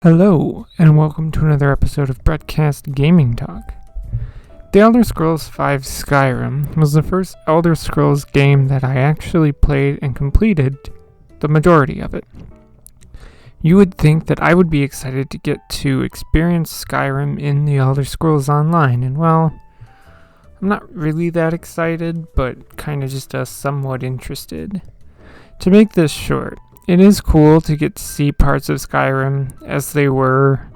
Hello, and welcome to another episode of Broadcast Gaming Talk. The Elder Scrolls V Skyrim was the first Elder Scrolls game that I actually played and completed the majority of it. You would think that I would be excited to get to experience Skyrim in the Elder Scrolls Online, and well, I'm not really that excited, but kind of just somewhat interested. To make this short, it is cool to get to see parts of Skyrim as they were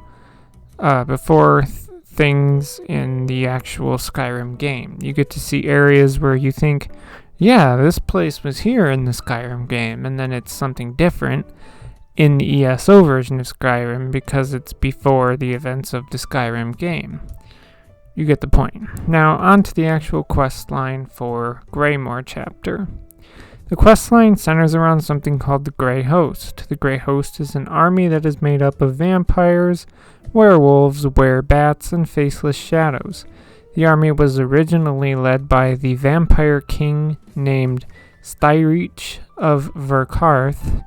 before things in the actual Skyrim game. You get to see areas where you think, yeah, this place was here in the Skyrim game, and then it's something different in the ESO version of Skyrim because it's before the events of the Skyrim game. You get the point. Now, on to the actual quest line for Greymoor chapter. The questline centers around something called the Grey Host. The Grey Host is an army that is made up of vampires, werewolves, werebats, and faceless shadows. The army was originally led by the vampire king named Styrich of Verkarth.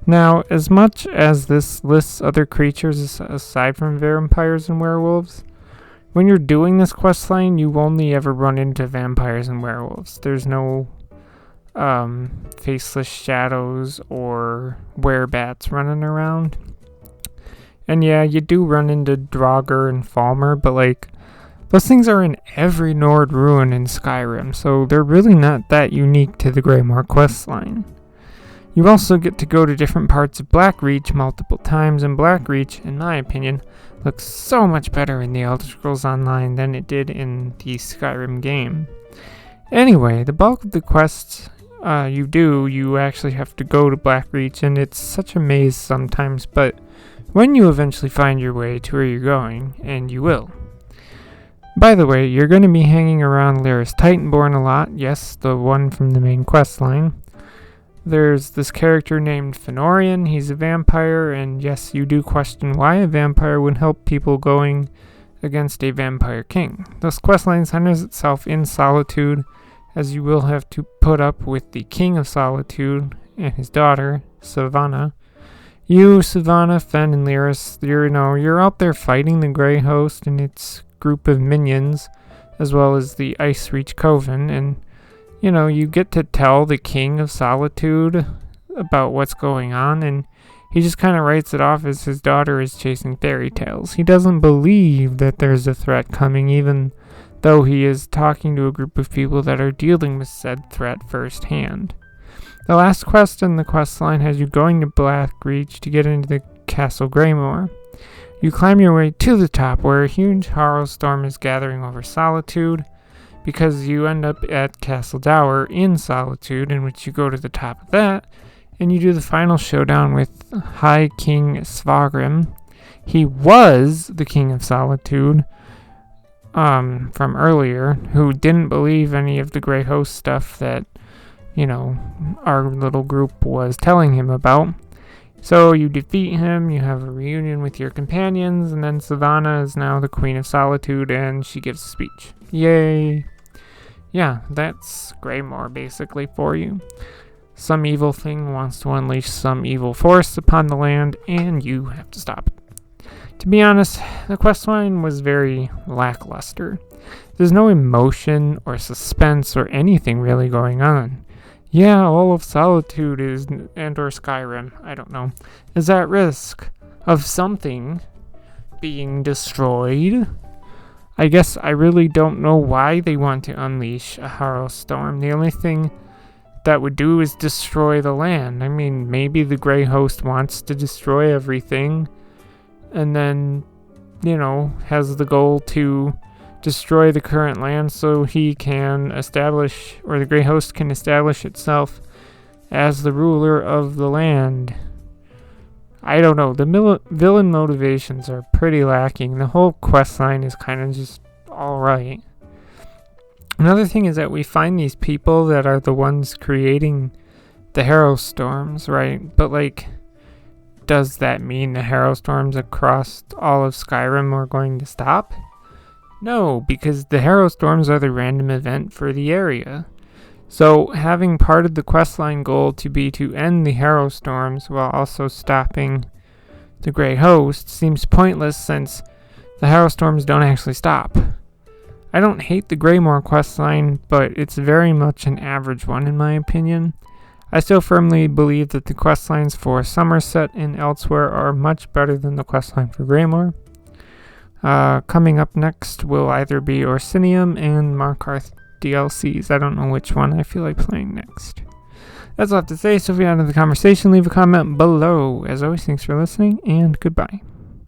Now, as much as this lists other creatures aside from vampires and werewolves, when you're doing this questline, you only ever run into vampires and werewolves. There's no faceless shadows or werebats running around. And yeah, you do run into Draugr and Falmer, but those things are in every Nord ruin in Skyrim, so they're really not that unique to the Greymoor questline. You also get to go to different parts of Blackreach multiple times, and Blackreach, in my opinion, looks so much better in the Elder Scrolls Online than it did in the Skyrim game. Anyway, the bulk of the quests you actually have to go to Blackreach, and it's such a maze sometimes, but when you eventually find your way to where you're going, and you will. By the way, you're going to be hanging around Lyris Titanborn a lot, yes, the one from the main quest line. There's this character named Fenorian, he's a vampire, and yes, you do question why a vampire would help people going against a vampire king. This questline centers itself in Solitude, as you will have to put up with the King of Solitude and his daughter, Savannah. You, Savannah, Fen, and Lyris, you're out there fighting the Grey Host and its group of minions, as well as the Icereach Coven, and, you get to tell the King of Solitude about what's going on, and he just kind of writes it off as his daughter is chasing fairy tales. He doesn't believe that there's a threat coming, even though he is talking to a group of people that are dealing with said threat firsthand. The last quest in the questline has you going to Blackreach to get into the Castle Greymoor. You climb your way to the top where a huge horror storm is gathering over Solitude, because you end up at Castle Dower in Solitude, in which you go to the top of that, and you do the final showdown with High King Svagrim. He was the King of Solitude, from earlier, who didn't believe any of the Grey Host stuff that, our little group was telling him about. So you defeat him, you have a reunion with your companions, and then Savannah is now the Queen of Solitude, and she gives a speech. Yay! Yeah, that's Greymoor basically for you. Some evil thing wants to unleash some evil force upon the land, and you have to stop it. To be honest, the questline was very lackluster. There's no emotion or suspense or anything really going on. Yeah, all of Solitude or Skyrim, I don't know, is at risk of something being destroyed. I guess I really don't know why they want to unleash a horror storm. The only thing that would do is destroy the land. I mean, maybe the Grey Host wants to destroy everything, and then, has the goal to destroy the current land so he can establish, or the Grey Host can establish itself as the ruler of the land. I don't know. The villain motivations are pretty lacking. The whole questline is kind of just alright. Another thing is that we find these people that are the ones creating the Harrow Storms, right? But does that mean the Harrow Storms across all of Skyrim are going to stop? No, because the Harrow Storms are the random event for the area. So having part of the questline goal to be to end the Harrow Storms while also stopping the Grey Host seems pointless since the Hailstorms don't actually stop. I don't hate the Greymoor questline, but it's very much an average one in my opinion. I still firmly believe that the questlines for Somerset and elsewhere are much better than the questline for Greymoor. Coming up next will either be Orsinium and Markarth DLCs. I don't know which one I feel like playing next. That's all I have to say, so if you're out of the conversation, leave a comment below. As always, thanks for listening, and goodbye.